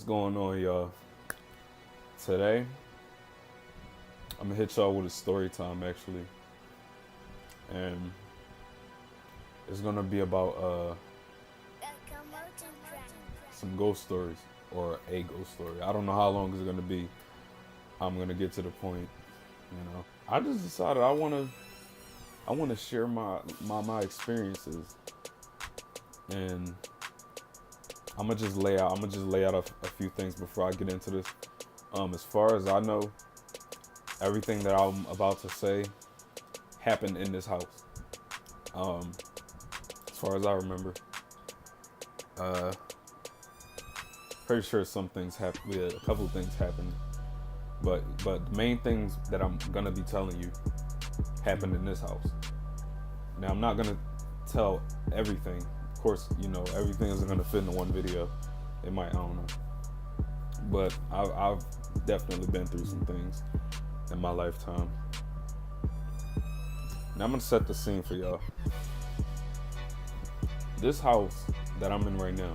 going on, y'all? Today, I'm gonna hit y'all with a story time, actually, and it's gonna be about some ghost stories or a ghost story. I don't know how long it's gonna be. I'm gonna get to the point. I just decided I wanna share my experiences, and I'm gonna just lay out a few things before I get into this. As far as I know, everything that I'm about to say happened in this house. Um, as far as I remember, uh, pretty sure some things happened. Yeah, a couple of things happened, but the main things that I'm gonna be telling you happened in this house. Now I'm not gonna tell everything. Of course, everything isn't gonna fit in one video. It might, I don't know, but I've definitely been through some things in my lifetime. Now I'm gonna set the scene for y'all. This house that I'm in right now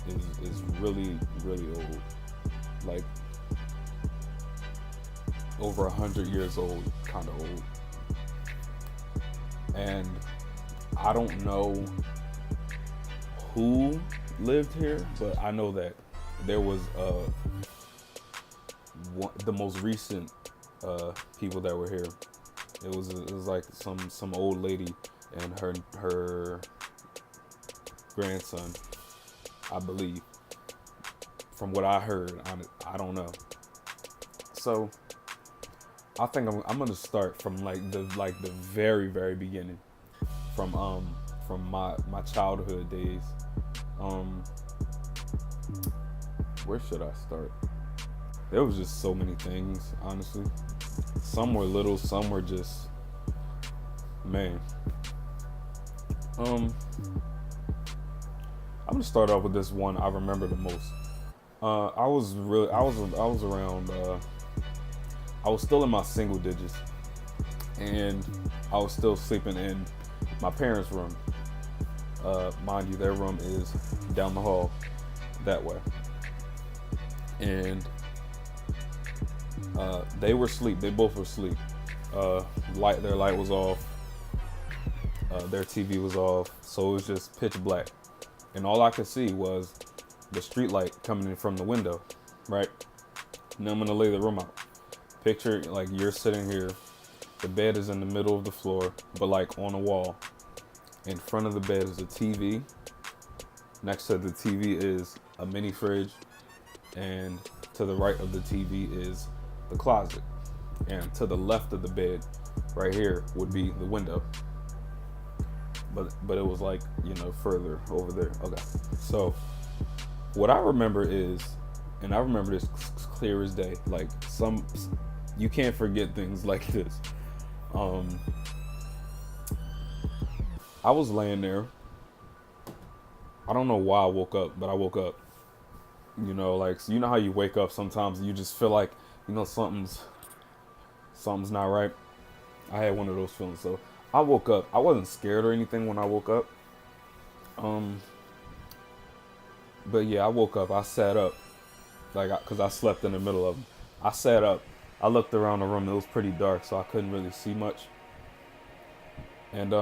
is really, really old. Like over 100 years old, kind of old. And I don't know who lived here, but I know that there was the most recent people that were here. It was like some old lady and her grandson, I believe. From what I heard, I don't know. So I think I'm gonna start from the very, very beginning, from my childhood days. Where should I start? There was just so many things, honestly. Some were little, some were just, man. I'm gonna start off with this one I remember the most. I was around. I was still in my single digits, and I was still sleeping in my parents' room. Mind you, their room is down the hall that way, and they were asleep. They both were asleep. Their light was off. Their TV was off, so it was just pitch black, and all I could see was the street light coming in from the window. Right now, I'm gonna lay the room out. Picture like you're sitting here. The bed is in the middle of the floor, but like on a wall. In front of the bed is a TV. Next to the TV is a mini fridge, and to the right of the TV is the closet. And to the left of the bed, right here, would be the window. But it was like, further over there. Okay. So what I remember is, and I remember this clear as day, like you can't forget things like this. I was laying there. I don't know why I woke up, but I woke up. So you know how you wake up sometimes and you just feel like, something's not right. I had one of those feelings. So I woke up. I wasn't scared or anything when I woke up. But yeah, I woke up. I sat up, cause I slept in the middle of them. I sat up. I looked around the room. It was pretty dark, so I couldn't really see much. And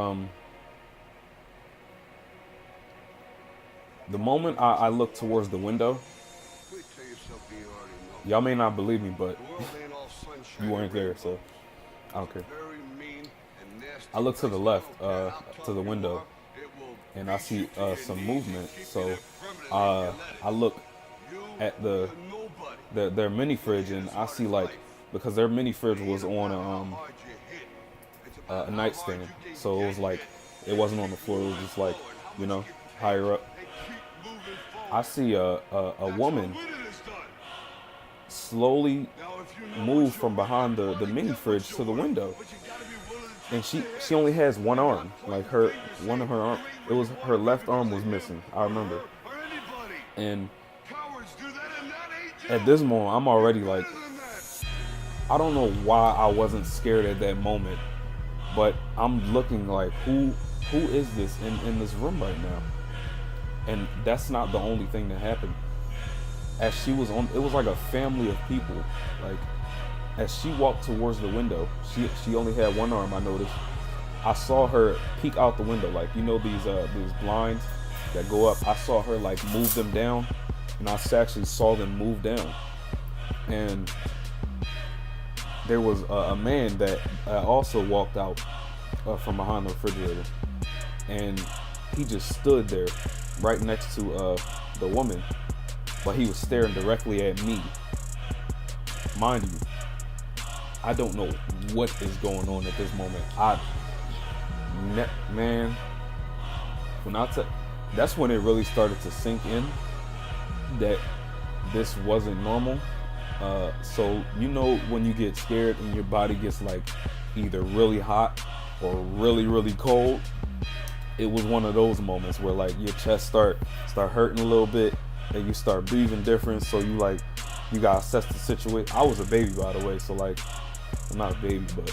the moment I looked towards the window, y'all may not believe me, but you weren't there, so I don't care. I look to the left, to the window, and I see some movement. So I look at their mini fridge, and I see because their mini fridge was on a nightstand, so it was it wasn't on the floor. It was just higher up. I see a woman slowly move from behind the mini fridge to the window. And she only has one arm. One of her arm, her left arm was missing. I remember. And at this moment, I'm already I don't know why I wasn't scared at that moment, but I'm looking who is this in this room right now? And that's not the only thing that happened. as she was on, it was like a family of people. Like, as she walked towards the window, she only had one arm, I noticed. I saw her peek out the window, like, you know, these blinds that go up. I saw her like move them down, and I actually saw them move down. And there was a man that also walked out from behind the refrigerator, and he just stood there right next to the woman, but he was staring directly at me. Mind you, I don't know what is going on at this moment. Man, that's when it really started to sink in that this wasn't normal. So you know when you get scared and your body gets like either really hot or really, really cold. It was one of those moments where like your chest start hurting a little bit, and you start breathing different. So you gotta assess the situation. I was a baby, by the way, so like, I'm not a baby, but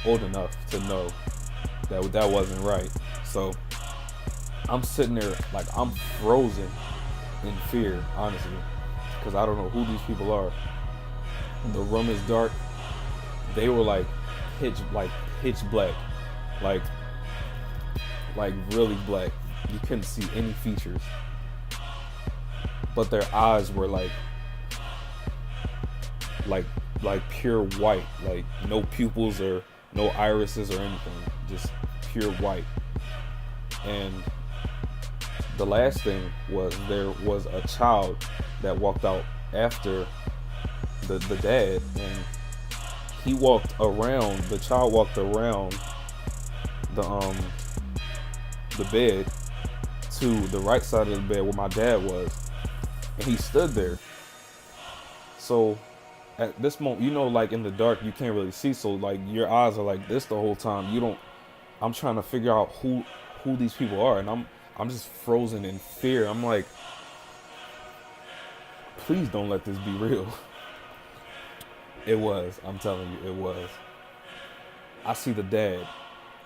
old enough to know that wasn't right. So I'm sitting there like I'm frozen in fear, honestly, because I don't know who these people are. The room is dark. They were like pitch black, like really black. You couldn't see any features, but their eyes were like pure white, like no pupils or no irises or anything, just pure white. And the last thing was there was a child that walked out after the dad, and he walked around. The child walked around the bed to the right side of the bed where my dad was, and he stood there. So at this moment, you know, like in the dark you can't really see, so like your eyes are like this the whole time. I'm trying to figure out who these people are, and I'm just frozen in fear. I'm like, please don't let this be real. It was, I'm telling you, it was. I see the dad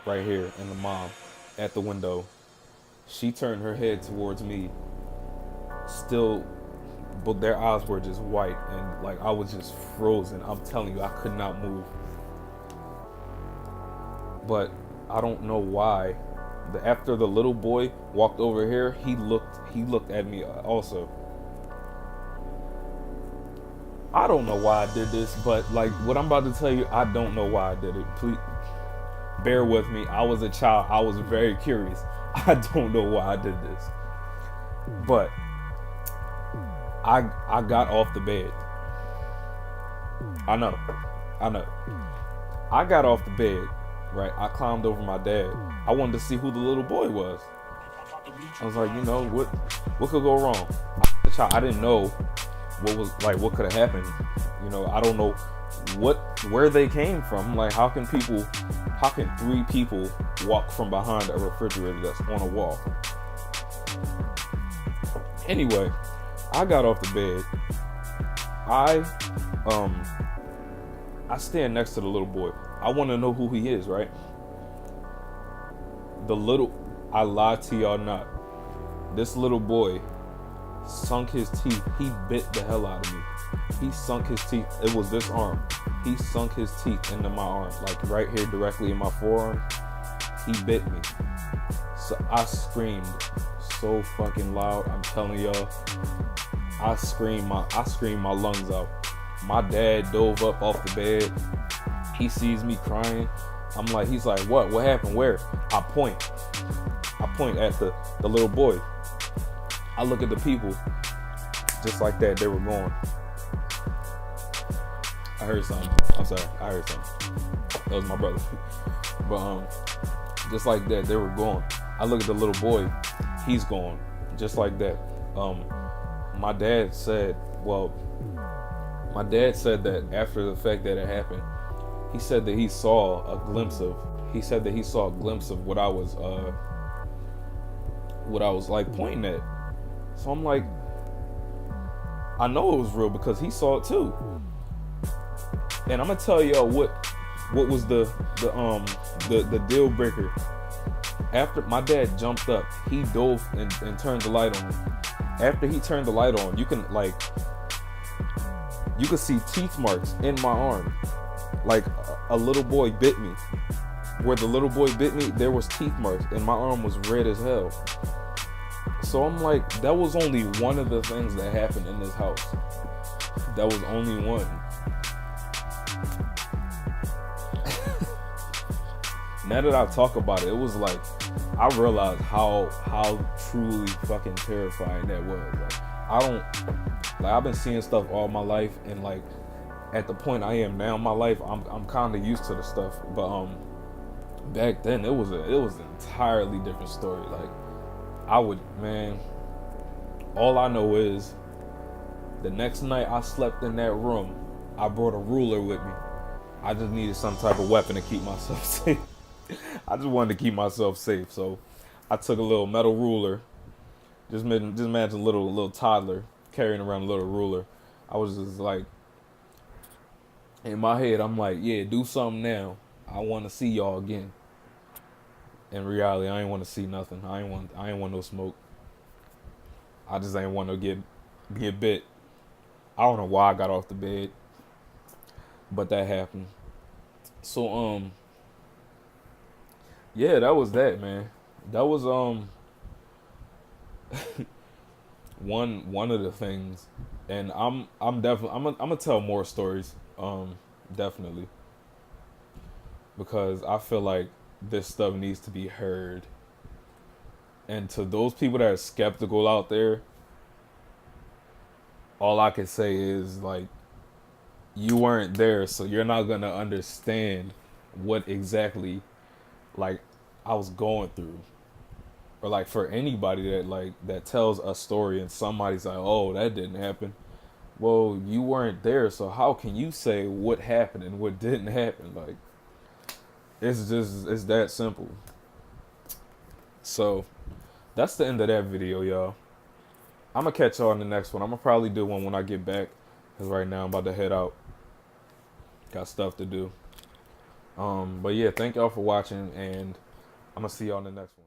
right here and the mom at the window. She turned her head towards me, still, but their eyes were just white, and like I was just frozen. I'm telling you, I could not move. But I don't know why. After the little boy walked over here, he looked at me also. I don't know why I did this, but like what I'm about to tell you, I don't know why I did it. Please bear with me. I was a child. I was very curious. I don't know why I did this. But I got off the bed. I know. I got off the bed, right? I climbed over my dad. I wanted to see who the little boy was. I was like, you know, what could go wrong? I didn't know what could have happened. You know, I don't know where they came from. Like, how can 3 people walk from behind a refrigerator that's on a wall? Anyway, I got off the bed. I stand next to the little boy. I want to know who he is, right? I lied to y'all not. This little boy sunk his teeth. He bit the hell out of me. He sunk his teeth. It was this arm. He sunk his teeth into my arm, like right here, directly in my forearm. He bit me. So I screamed so fucking loud. I'm telling y'all, I screamed my lungs out. My dad dove up off the bed. He sees me crying. He's like, what happened? Where? I point at the little boy. I look at the people, just like that, they were gone. I heard something. I'm sorry, I heard something. That was my brother. But just like that, they were gone. I look at the little boy, he's gone. Just like that. My dad said that after the fact that it happened, he said that he saw a glimpse of what I was like pointing at. So I'm like, I know it was real because he saw it too. And I'm gonna tell y'all what was the deal breaker. After my dad jumped up, he dove and turned the light on. After he turned the light on, you could see teeth marks in my arm. Like a little boy bit me. Where the little boy bit me, there was teeth marks, and my arm was red as hell. So I'm like, that was only one of the things that happened in this house. That was only one. Now that I talk about it, it was like I realized how truly fucking terrifying that was. I've been seeing stuff all my life, and like at the point I am now in my life, I'm kind of used to the stuff. But back then it was an entirely different story. Like all I know is the next night I slept in that room, I brought a ruler with me. I just needed some type of weapon to keep myself safe. I just wanted to keep myself safe, so I took a little metal ruler. Just imagine a little toddler carrying around a little ruler. I was just like, in my head, I'm like, yeah, do something now. I want to see y'all again. In reality, I ain't want to see nothing. I ain't want no smoke. I just ain't want to get bit. I don't know why I got off the bed, but that happened. So yeah, that was that, man. That was one of the things, and I'm definitely I'm gonna tell more stories, definitely, because I feel like this stuff needs to be heard. And to those people that are skeptical out there, all I can say is like, you weren't there, so you're not gonna understand what exactly like I was going through. Or like for anybody that tells a story and somebody's like, oh, that didn't happen. Well, you weren't there, so how can you say what happened and what didn't happen? Like, it's that simple. So that's the end of that video, y'all. I'm gonna catch y'all in the next one. I'm gonna probably do one when I get back, because right now I'm about to head out. Got stuff to do. But yeah, thank y'all for watching, and I'm gonna see y'all in the next one.